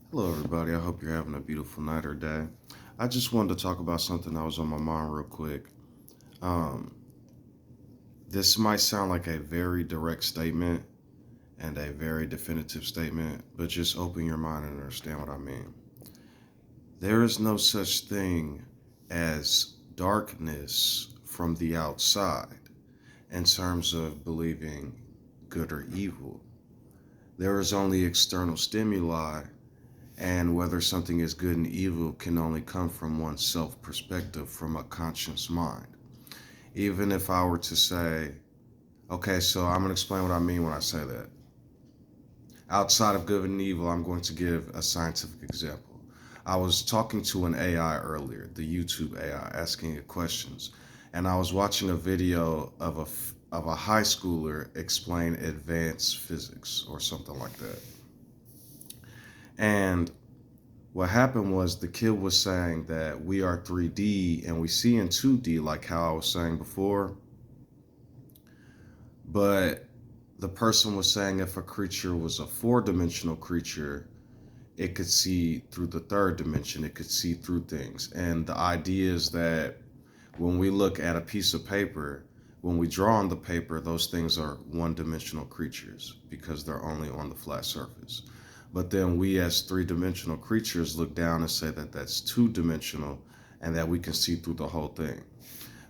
Hello, everybody. I hope you're having a beautiful night or day. I just wanted to talk about something that was on my mind real quick. Um, this might sound like a very direct statement and a very definitive statement, but just open your mind and understand what I mean. There is no such thing as darkness from the outside in terms of believing good or evil. There is only external stimuli, and whether something is good and evil can only come from one's self perspective, from a conscious mind. Even if I were to say, okay, so I'm going to explain what I mean when I say that. Outside of good and evil, I'm going to give a scientific example. I was talking to an AI earlier, the YouTube AI, asking it questions, and I was watching a video of a high schooler explain advanced physics or something like that. And what happened was the kid was saying that we are 3D and we see in 2D, like how I was saying before. But the person was saying if a creature was a four-dimensional creature, it could see through the third dimension, it could see through things. And the idea is that when we look at a piece of paper, when we draw on the paper, those things are one-dimensional creatures because they're only on the flat surface. But then we, as three-dimensional creatures, look down and say that that's two-dimensional and that we can see through the whole thing.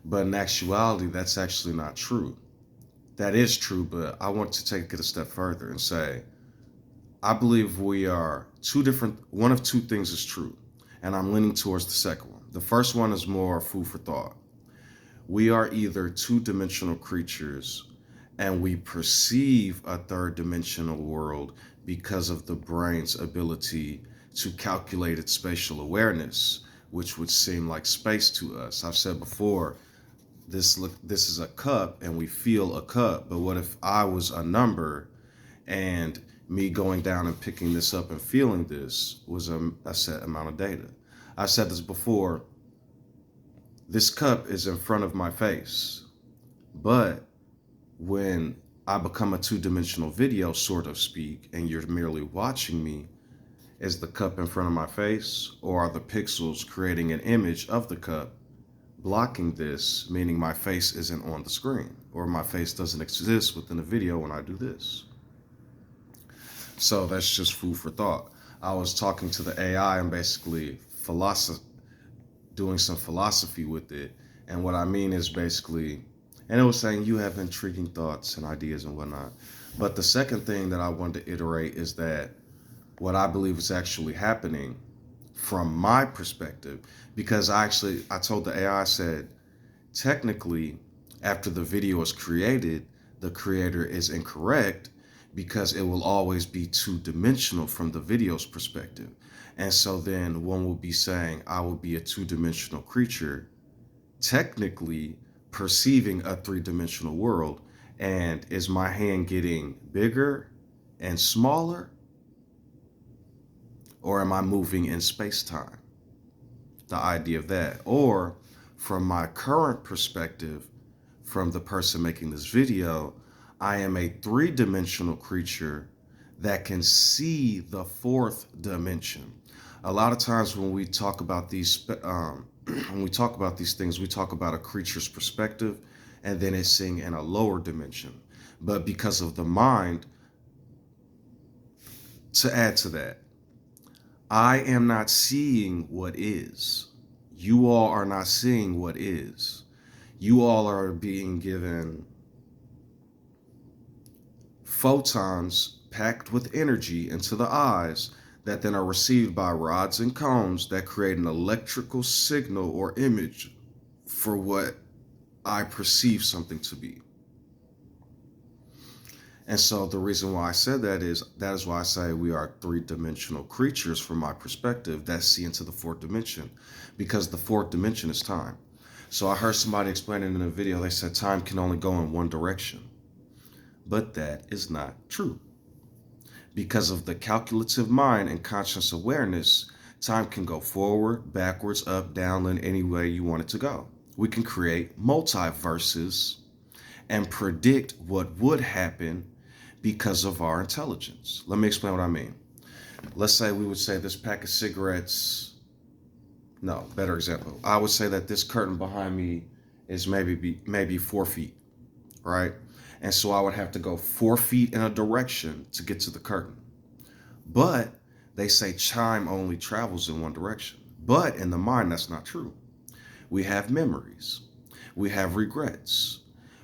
But in actuality, that's actually not true. That is true, but I want to take it a step further and say, I believe we are one of two things is true, and I'm leaning towards the second one. The first one is more food for thought. We are either two dimensional creatures and we perceive a third dimensional world because of the brain's ability to calculate its spatial awareness, which would seem like space to us. I've said before, this is a cup and we feel a cup, but what if I was a number and me going down and picking this up and feeling this was a set amount of data? I've said this before, this cup is in front of my face, but when I become a two-dimensional video, sort of speak, and you're merely watching me, is the cup in front of my face, or are the pixels creating an image of the cup blocking this, meaning my face isn't on the screen, or my face doesn't exist within the video when I do this? So that's just food for thought. I was talking to the AI and basically doing some philosophy with it. And what I mean is basically, and it was saying you have intriguing thoughts and ideas and whatnot. But the second thing that I wanted to iterate is that what I believe is actually happening from my perspective, because I told the AI, I said, technically, after the video is created, the creator is incorrect because it will always be two-dimensional from the video's perspective. And so then one will be saying, I will be a two-dimensional creature, technically perceiving a three-dimensional world. And is my hand getting bigger and smaller? Or am I moving in space-time? The idea of that. Or from my current perspective, from the person making this video, I am a three-dimensional creature that can see the fourth dimension. A lot of times when we talk about when we talk about these things, we talk about a creature's perspective, and then it's seeing in a lower dimension. But because of the mind, to add to that, I am not seeing what is. You all are not seeing what is. You all are being given photons packed with energy into the eyes that then are received by rods and cones that create an electrical signal or image for what I perceive something to be. And so the reason why I said that is why I say we are three-dimensional creatures from my perspective that see into the fourth dimension, because the fourth dimension is time. So I heard somebody explaining in a video, they said time can only go in one direction. But that is not true. Because of the calculative mind and conscious awareness, time can go forward, backwards, up, down, in any way you want it to go. We can create multiverses and predict what would happen because of our intelligence. Let me explain what I mean. Let's say we would say this pack of cigarettes. No, better example. I would say that this curtain behind me is maybe 4 feet, right? And so I would have to go 4 feet in a direction to get to the curtain. But they say chime only travels in one direction. But in the mind, that's not true. We have memories. We have regrets.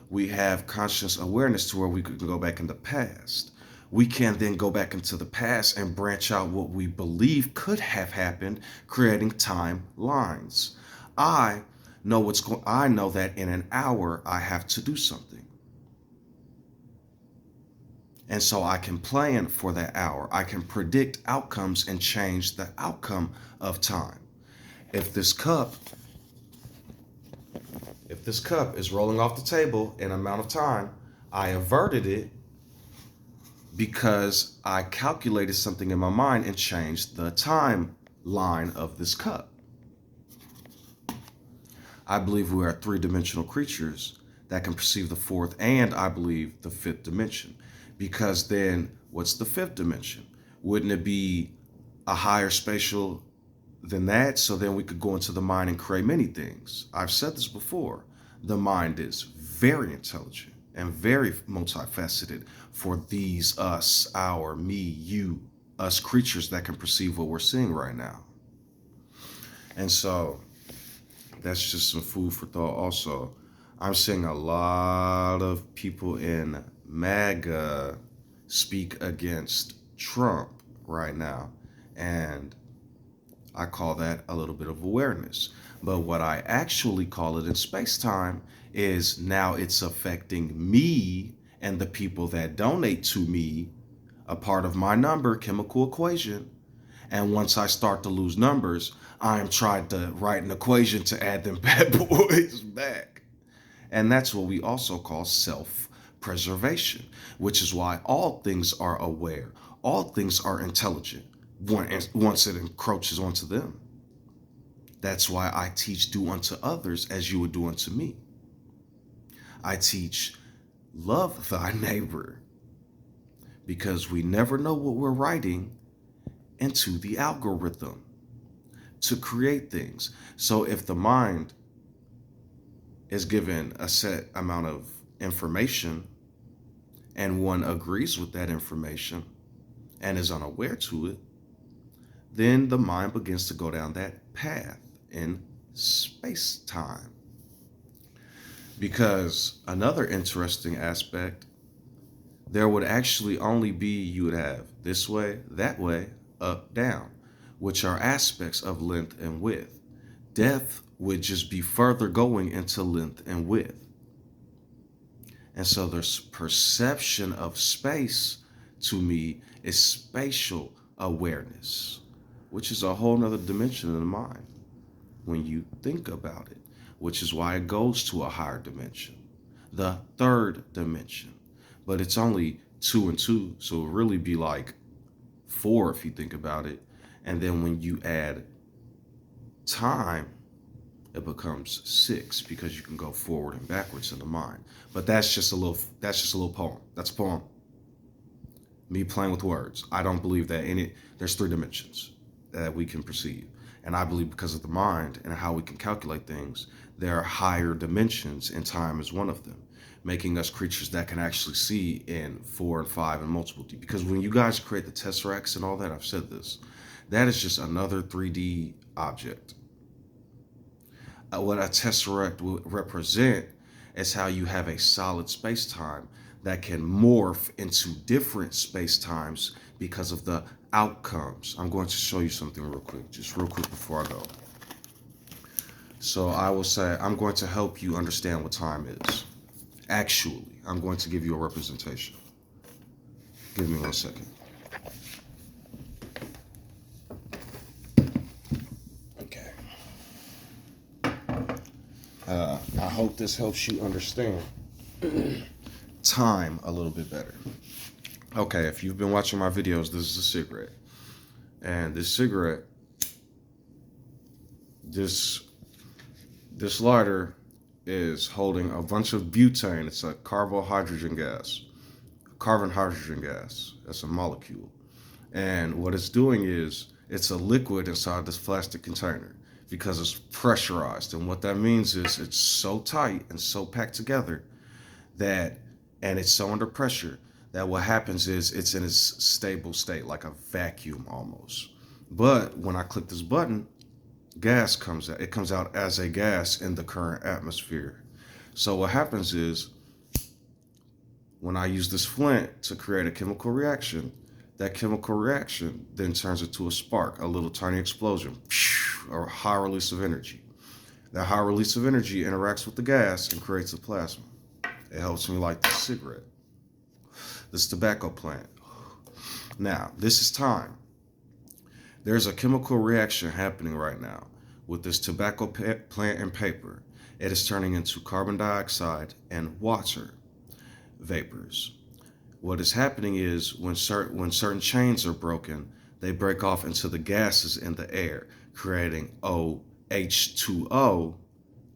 We have conscious awareness to where we can go back in the past. We can then go back into the past and branch out what we believe could have happened, creating timelines. I I know that in an hour I have to do something. And so I can plan for that hour. I can predict outcomes and change the outcome of time. If this cup if this cup is rolling off the table in an amount of time, I averted it because I calculated something in my mind and changed the timeline of this cup. I believe we are three-dimensional creatures that can perceive the fourth and I believe the fifth dimension. Because then what's the fifth dimension? Wouldn't it be a higher spatial than that? So then we could go into the mind and create many things. I've said this before. The mind is very intelligent and very multifaceted for these us, our, me, you, us creatures that can perceive what we're seeing right now. And so that's just some food for thought. Also, I'm seeing a lot of people in MAGA speak against Trump right now. And I call that a little bit of awareness. But what I actually call it in space-time is now it's affecting me and the people that donate to me, a part of my number chemical equation. And once I start to lose numbers, I am trying to write an equation to add them bad boys back. And that's what we also call self-preservation, which is why all things are aware, all things are intelligent once it encroaches onto them. That's why I teach do unto others as you would do unto me. I teach love thy neighbor because we never know what we're writing into the algorithm to create things. So if the mind is given a set amount of information and one agrees with that information and is unaware to it, then the mind begins to go down that path in space-time. Because another interesting aspect, there would actually only be, you would have this way, that way, up, down, which are aspects of length and width. Depth would just be further going into length and width. And so there's perception of space to me is spatial awareness, which is a whole nother dimension of the mind when you think about it, which is why it goes to a higher dimension, the third dimension. But it's only 2 and 2, so it'll really be like 4 if you think about it. And then when you add time, it becomes 6 because you can go forward and backwards in the mind. But that's just a little poem. That's a poem. Me playing with words. I don't believe that there's 3 dimensions that we can perceive. And I believe because of the mind and how we can calculate things, there are higher dimensions, and time is one of them, making us creatures that can actually see in 4 and 5 and multiple D. Because when you guys create the tesseracts and all that, I've said this, that is just another 3D object. What a tesseract will represent is how you have a solid space-time that can morph into different space-times because of the outcomes. I'm going to show you something real quick before I go. So I will say, I'm going to help you understand what time is. Actually, I'm going to give you a representation. Give me 1 second. Okay. I hope this helps you understand time a little bit better. Okay, if you've been watching my videos, this is a cigarette. And this cigarette, this lighter is holding a bunch of butane. It's a carbon hydrogen gas. That's a molecule. And what it's doing is it's a liquid inside this plastic container because it's pressurized. And what that means is it's so tight and so packed together that, and it's so under pressure that what happens is it's in a stable state, like a vacuum almost. But when I click this button, gas comes out. It comes out as a gas in the current atmosphere. So what happens is when I use this flint to create a chemical reaction, that chemical reaction then turns into a spark, a little tiny explosion, or a high release of energy. That high release of energy interacts with the gas and creates a plasma. It helps me light the cigarette, this tobacco plant. Now, this is time. There's a chemical reaction happening right now with this tobacco plant and paper. It is turning into carbon dioxide and water vapors. What is happening is when certain chains are broken, they break off into the gases in the air, creating OH2O,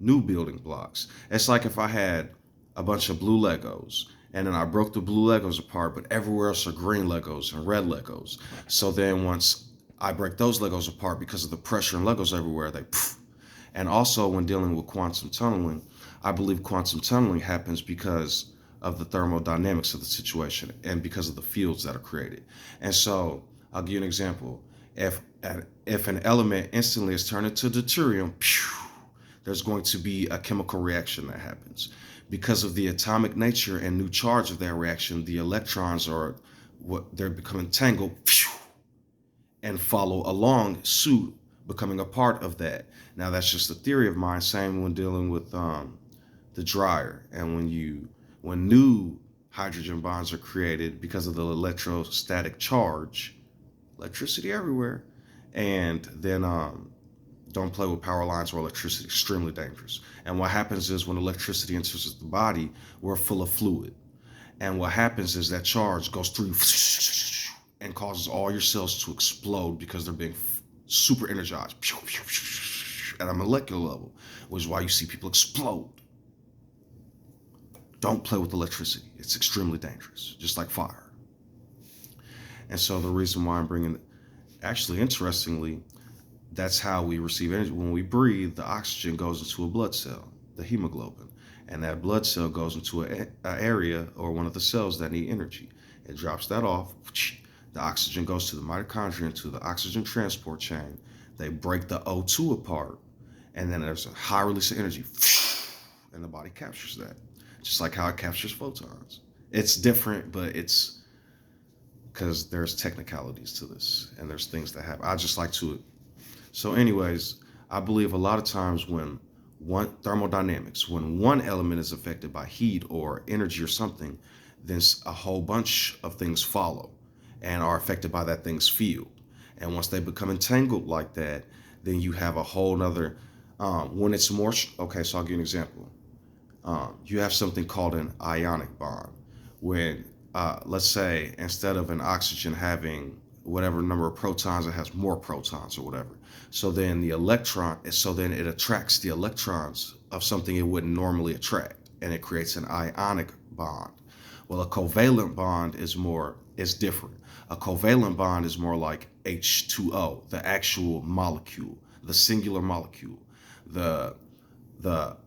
new building blocks. It's like if I had a bunch of blue Legos and then I broke the blue Legos apart, but everywhere else are green Legos and red Legos. So then once I break those Legos apart because of the pressure and Legos everywhere, they poof. And also when dealing with quantum tunneling, I believe quantum tunneling happens because of the thermodynamics of the situation and because of the fields that are created. And so I'll give you an example. If an element instantly is turned into deuterium, there's going to be a chemical reaction that happens. Because of the atomic nature and new charge of that reaction, the electrons they're becoming entangled and follow along suit, becoming a part of that. Now that's just a theory of mine. Same when dealing with the dryer, and when new hydrogen bonds are created because of the electrostatic charge, electricity everywhere, and then don't play with power lines or electricity, extremely dangerous. And what happens is when electricity enters the body, we're full of fluid. And what happens is that charge goes through and causes all your cells to explode because they're being super energized at a molecular level, which is why you see people explode. Don't play with electricity. It's extremely dangerous, just like fire. And so the reason why I'm bringing, actually, interestingly, that's how we receive energy. When we breathe, the oxygen goes into a blood cell, the hemoglobin, and that blood cell goes into an area or one of the cells that need energy. It drops that off. The oxygen goes to the mitochondria, to the oxygen transport chain. They break the O2 apart, and then there's a high release of energy, and the body captures that, just like how it captures photons. It's different, but it's because there's technicalities to this, and there's things that happen. I just like to. So, anyways, I believe a lot of times when thermodynamics, when one element is affected by heat or energy or something, then a whole bunch of things follow and are affected by that thing's field. And once they become entangled like that, then you have a whole nother, when it's more, okay, so I'll give you an example. You have something called an ionic bond. When, let's say, instead of an oxygen having whatever number of protons, it has more protons or whatever. So then it attracts the electrons of something it wouldn't normally attract, and it creates an ionic bond. Well, a covalent bond is different. A covalent bond is more like H2O, the actual molecule, the singular molecule. The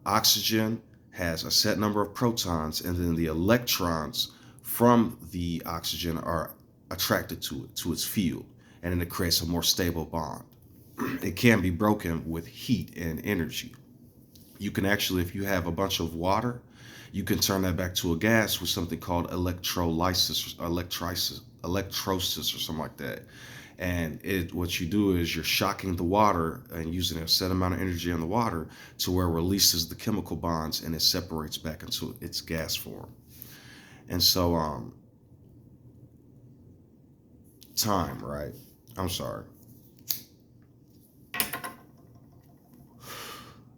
oxygen has a set number of protons, and then the electrons from the oxygen are attracted to its field, and then it creates a more stable bond. It can be broken with heat and energy. You can actually, if you have a bunch of water, you can turn that back to a gas with something called electrolysis or electrosis or something like that. And what you do is you're shocking the water and using a set amount of energy on the water to where it releases the chemical bonds and it separates back into its gas form. And so, time, right? I'm sorry.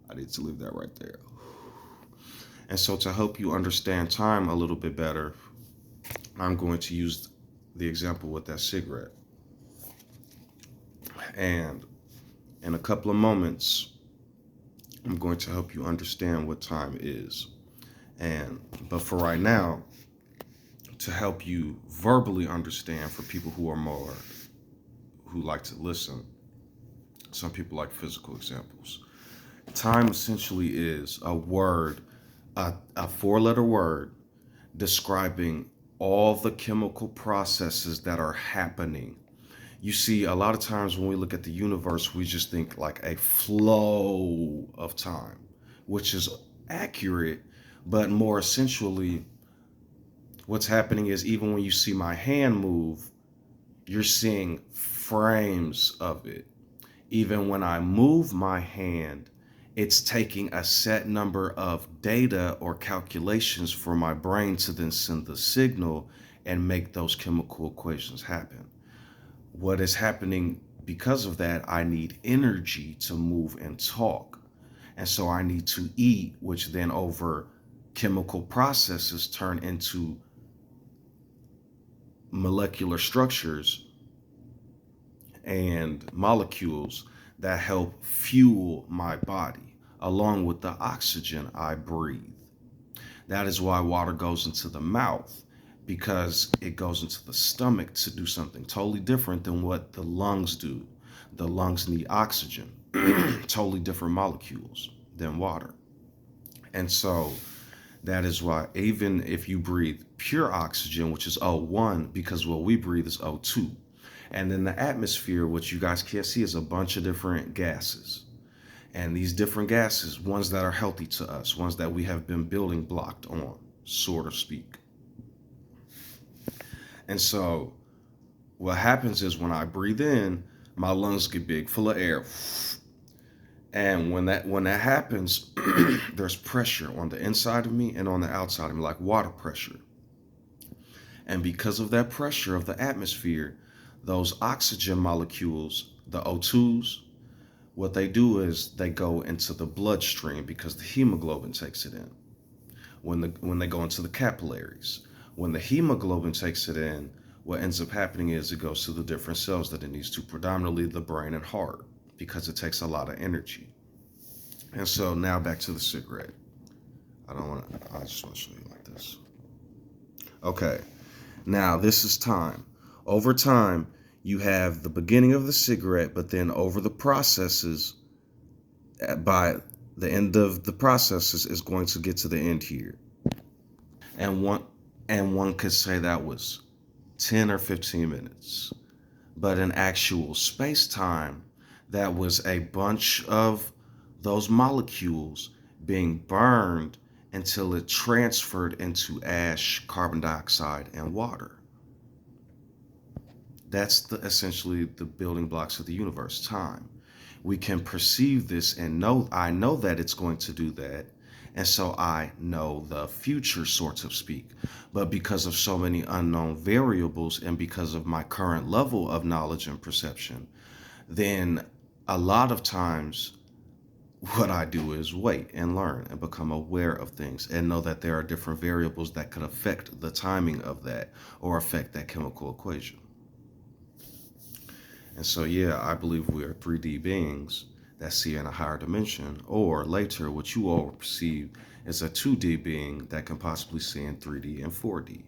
I need to leave that right there. And so to help you understand time a little bit better, I'm going to use the example with that cigarette. And in a couple of moments, I'm going to help you understand what time is. But for right now, to help you verbally understand for people who are more who like to listen, some people like physical examples. Time essentially is a word, a four-letter word describing all the chemical processes that are happening. You see, a lot of times when we look at the universe, we just think like a flow of time, which is accurate, but more essentially, what's happening is even when you see my hand move, you're seeing frames of it. Even when I move my hand, it's taking a set number of data or calculations for my brain to then send the signal and make those chemical equations happen. What is happening because of that, I need energy to move and talk. And so I need to eat, which then over chemical processes turn into molecular structures and molecules that help fuel my body, along with the oxygen I breathe. That is why water goes into the mouth, because it goes into the stomach to do something totally different than what the lungs do. The lungs need oxygen, totally different molecules than water. And so that is why even if you breathe pure oxygen, which is O1, because what we breathe is O2. And then the atmosphere, which you guys can't see, is a bunch of different gases. And these different gases, ones that are healthy to us, ones that we have been building blocked on, so to speak. And so what happens is when I breathe in, my lungs get big, full of air. And when that happens, there's pressure on the inside of me and on the outside of me, like water pressure. And because of that pressure of the atmosphere, those oxygen molecules, the O2s, what they do is they go into the bloodstream because the hemoglobin takes it in. When they go into the capillaries, when the hemoglobin takes it in, what ends up happening is it goes to the different cells that it needs to, predominantly the brain and heart, because it takes a lot of energy. And so now back to the cigarette. I just want to show you like this. Okay, now this is time. Over time, you have the beginning of the cigarette, but then over the processes, by the end of the processes is going to get to the end here. And one could say that was 10 or 15 minutes. But in actual space-time, that was a bunch of those molecules being burned until it transferred into ash, carbon dioxide, and water. That's essentially the building blocks of the universe, time. We can perceive this and I know that it's going to do that. And so I know the future, sort of speak. But because of so many unknown variables and because of my current level of knowledge and perception, then a lot of times what I do is wait and learn and become aware of things and know that there are different variables that could affect the timing of that or affect that chemical equation. And so, yeah, I believe we are 3D beings that see in a higher dimension, or later, what you all perceive as a 2D being that can possibly see in 3D and 4D,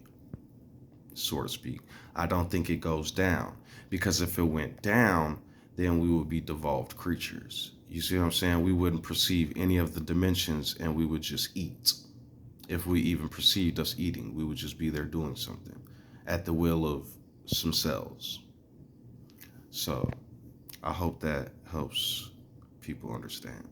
so to speak. I don't think it goes down, because if it went down, then we would be devolved creatures. You see what I'm saying? We wouldn't perceive any of the dimensions and we would just eat. If we even perceived us eating, we would just be there doing something at the will of some cells. So I hope that helps people understand.